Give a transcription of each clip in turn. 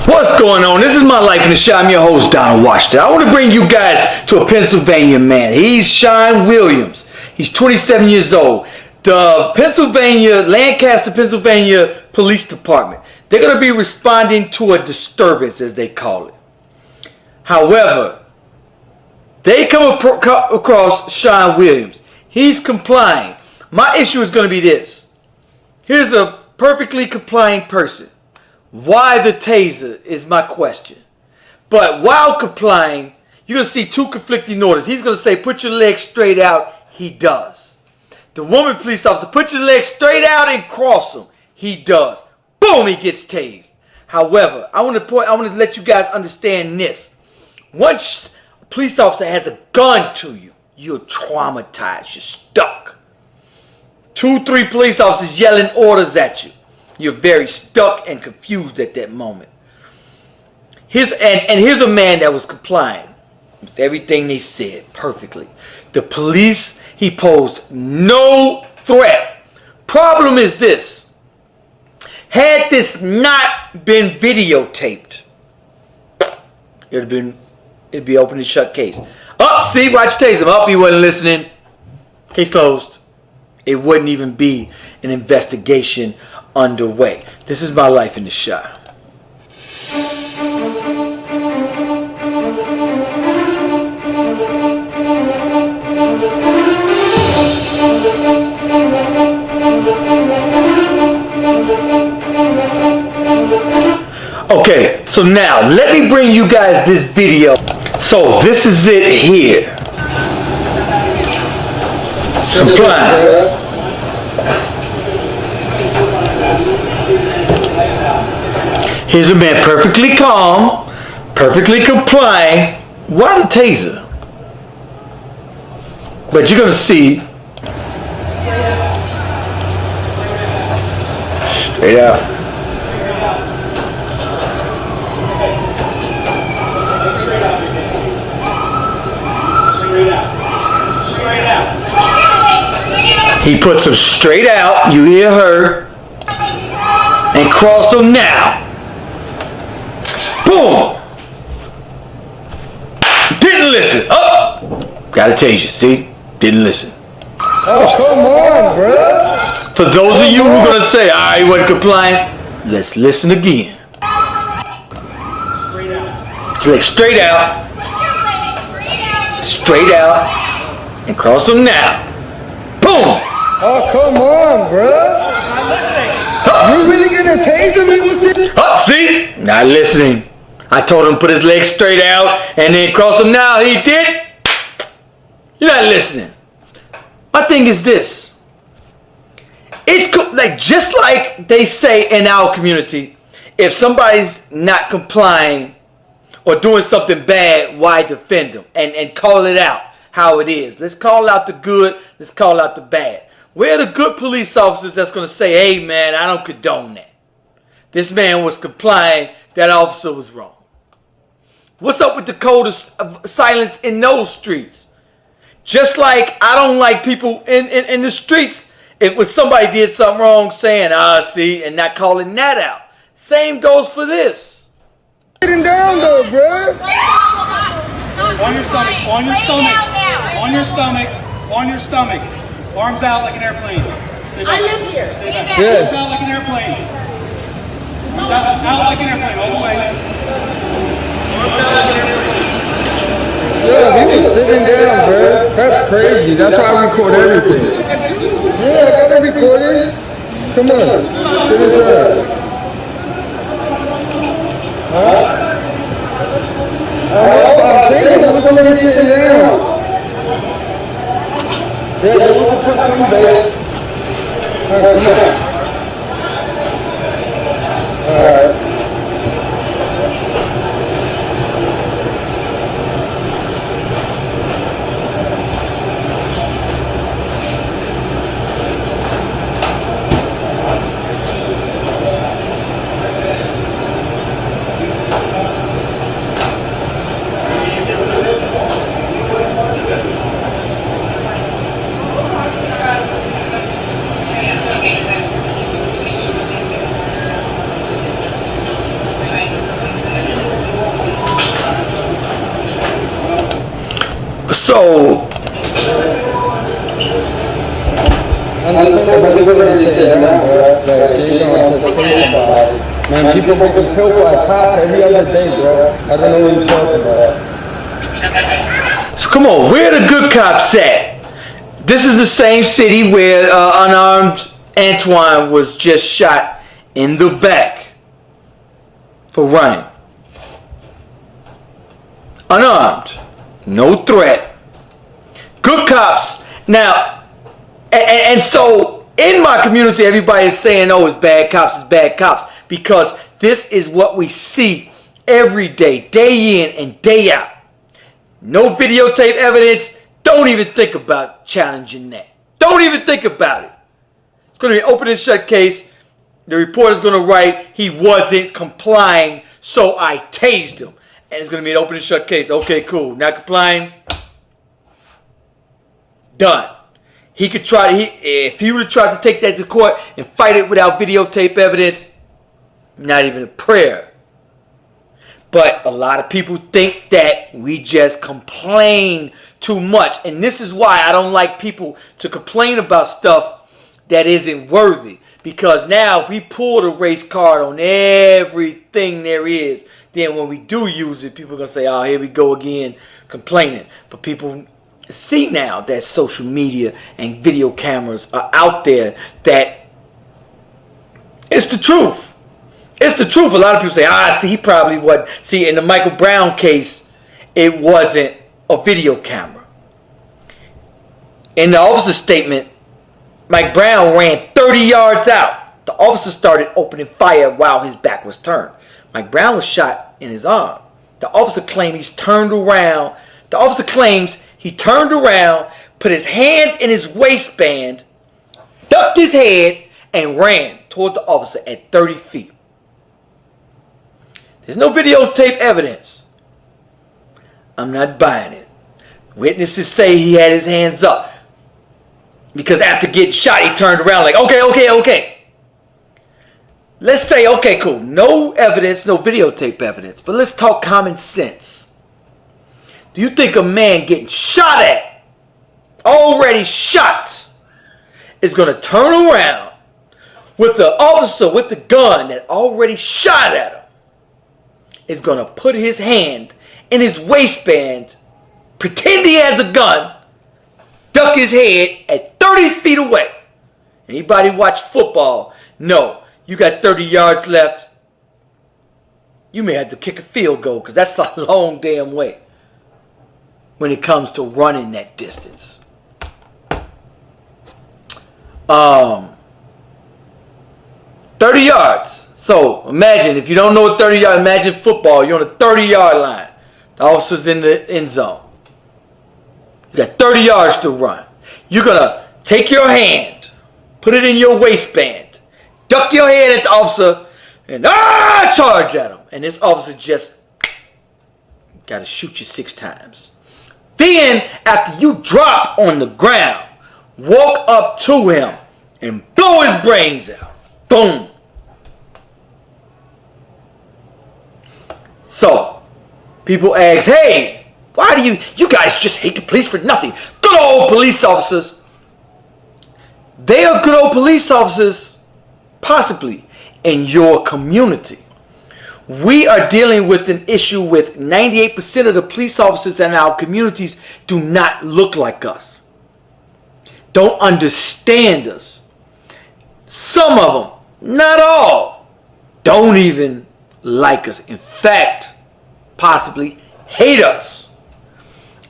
What's going on? This is My Life in the Shine. I'm your host, Donald Washington. I want to bring you guys to a Pennsylvania man. He's Sean Williams. He's 27 years old. The Lancaster, Pennsylvania Police Department, they're going to be responding to a disturbance, as they call it. However, they come across Sean Williams. He's complying. My issue is going to be this. Here's a perfectly compliant person. Why the taser is my question. But while complying, you're going to see two conflicting orders. He's going to say, put your legs straight out. He does. The woman police officer, put your legs straight out and cross them. He does. Boom, he gets tased. However, I want to let you guys understand this. Once a police officer has a gun to you, you're traumatized. You're stuck. 2-3 police officers yelling orders at you. You're very stuck and confused at that moment. Here's a man that was complying with everything they said perfectly. The police, he posed no threat. Problem is this. Had this not been videotaped, it'd be open and shut case. See, watch taser him. He wasn't listening. Case closed. It wouldn't even be an investigation underway. This is My Life in the Shine. Okay, so now let me bring you guys this video. So this is it here. Complying. Here's a man perfectly calm, perfectly complying. Why the taser? But you're going to see. Straight out. He puts him straight out. You hear her. And cross him now. Boom! Didn't listen. Gotta tase you. See? Didn't listen. Oh, come on, bro. For those of you who are gonna say, he wasn't compliant, let's listen again. Straight out. Straight out. Straight out. And cross them now. Boom! Oh, come on, bro. Not listening. You really gonna taser me with it? See? Not listening. I told him to put his legs straight out and then cross them now. He did. You're not listening. My thing is this. It's like just like they say in our community, if somebody's not complying or doing something bad, why defend them and call it out how it is? Let's call out the good. Let's call out the bad. Where are the good police officers that's going to say, hey, man, I don't condone that. This man was complying. That officer was wrong. What's up with the code of silence in those streets? Just like I don't like people in the streets if somebody did something wrong saying, see, and not calling that out. Same goes for this. Sitting down though, bro. On your stomach, on your stomach, on your stomach, on your stomach. Arms out like an airplane. Stay back. I live here. Stay back. Yeah. Arms out like an airplane. Out like an airplane, all the way. Arms out like an airplane. Yeah, he was sitting down, bro. That's crazy. That's why I record everything. Yeah, I got it recorded. Come on. Get this up. I'm saying I'm going to be sitting down. Yeah, they want to come back. Come on. Alright. So, Man, people get killed by cops every other day, bro. I don't know what you're talking about. so come on, where the good cops at? This is the same city where unarmed Antoine was just shot in the back for running. Unarmed, no threat. Good cops. Now, and so in my community, everybody is saying, "Oh, it's bad cops, it's bad cops," because this is what we see every day, day in and day out. No videotape evidence. Don't even think about challenging that. Don't even think about it. It's going to be an open and shut case. The reporter's going to write, he wasn't complying, so I tased him. And it's going to be an open and shut case. Okay, cool. Not complying. Done. He could try, if he would have tried to take that to court and fight it without videotape evidence, not even a prayer. But a lot of people think that we just complain too much. And this is why I don't like people to complain about stuff that isn't worthy. Because now if we pull the race card on everything there is, then when we do use it, people are going to say, "Oh, here we go again, complaining." But people see now that social media and video cameras are out there, that it's the truth. It's the truth. A lot of people say, see, he probably wasn't. See, in the Michael Brown case, it wasn't a video camera. In the officer's statement, Mike Brown ran 30 yards out. The officer started opening fire while his back was turned. Mike Brown was shot in his arm. The officer claimed he's turned around. The officer claims he turned around, put his hand in his waistband, ducked his head, and ran towards the officer at 30 feet. There's no videotape evidence. I'm not buying it. Witnesses say he had his hands up because after getting shot, he turned around like, okay. Let's say, okay, cool. No evidence, no videotape evidence. But let's talk common sense. Do you think a man getting shot at, already shot, is going to turn around with the officer with the gun that already shot at him, is going to put his hand in his waistband, pretend he has a gun, duck his head at 30 feet away? Anybody watch football? No. You got 30 yards left. You may have to kick a field goal because that's a long damn way when it comes to running that distance. 30 yards. So imagine, if you don't know what 30 yards, imagine football. You're on the 30-yard line. The officer's in the end zone. You got 30 yards to run. You're going to take your hand, put it in your waistband, duck your head at the officer, and charge at him. And this officer just got to shoot you 6 times. Then, after you drop on the ground, walk up to him and blow his brains out. Boom. So, people ask, hey, why do you guys just hate the police for nothing? Good old police officers. They are good old police officers, possibly, in your community. We are dealing with an issue with 98% of the police officers in our communities do not look like us, don't understand us. Some of them, not all, don't even like us. In fact, possibly hate us.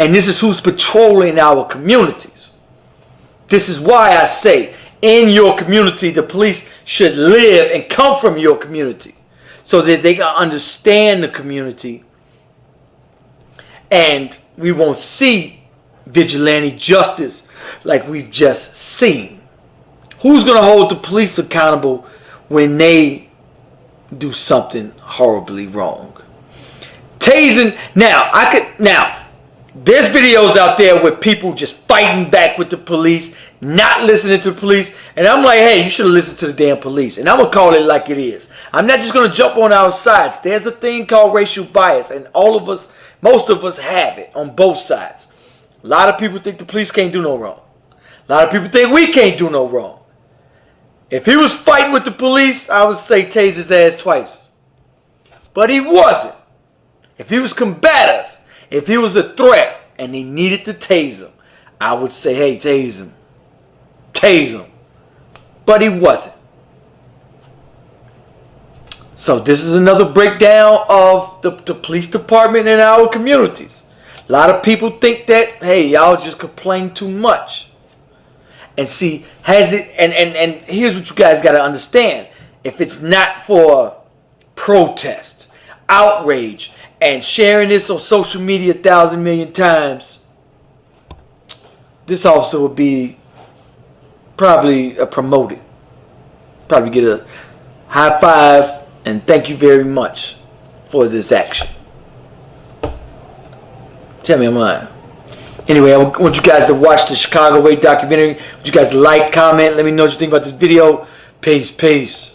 And this is who's patrolling our communities. This is why I say, in your community, the police should live and come from your community so that they can understand the community, and we won't see vigilante justice like we've just seen. Who's going to hold the police accountable when they do something horribly wrong? Tasing. Now, there's videos out there with people just fighting back with the police, not listening to the police. And I'm like, hey, you should have listened to the damn police. And I'm going to call it like it is. I'm not just going to jump on our sides. There's a thing called racial bias. And all of us, most of us have it on both sides. A lot of people think the police can't do no wrong. A lot of people think we can't do no wrong. If he was fighting with the police, I would say tase his ass twice. But he wasn't. If he was combative, if he was a threat, and he needed to tase him, I would say, hey, tase him. Tase him. But he wasn't. So this is another breakdown of the police department in our communities. A lot of people think that, hey, y'all just complain too much. And see, and here's what you guys got to understand. If it's not for protest, outrage, and sharing this on social media 1,000 million times, this officer would be probably promoted. Probably get a high five and thank you very much for this action. Tell me I'm lying. Anyway, I want you guys to watch the Chicago Way documentary. I want you guys to like, comment, let me know what you think about this video. Peace, peace.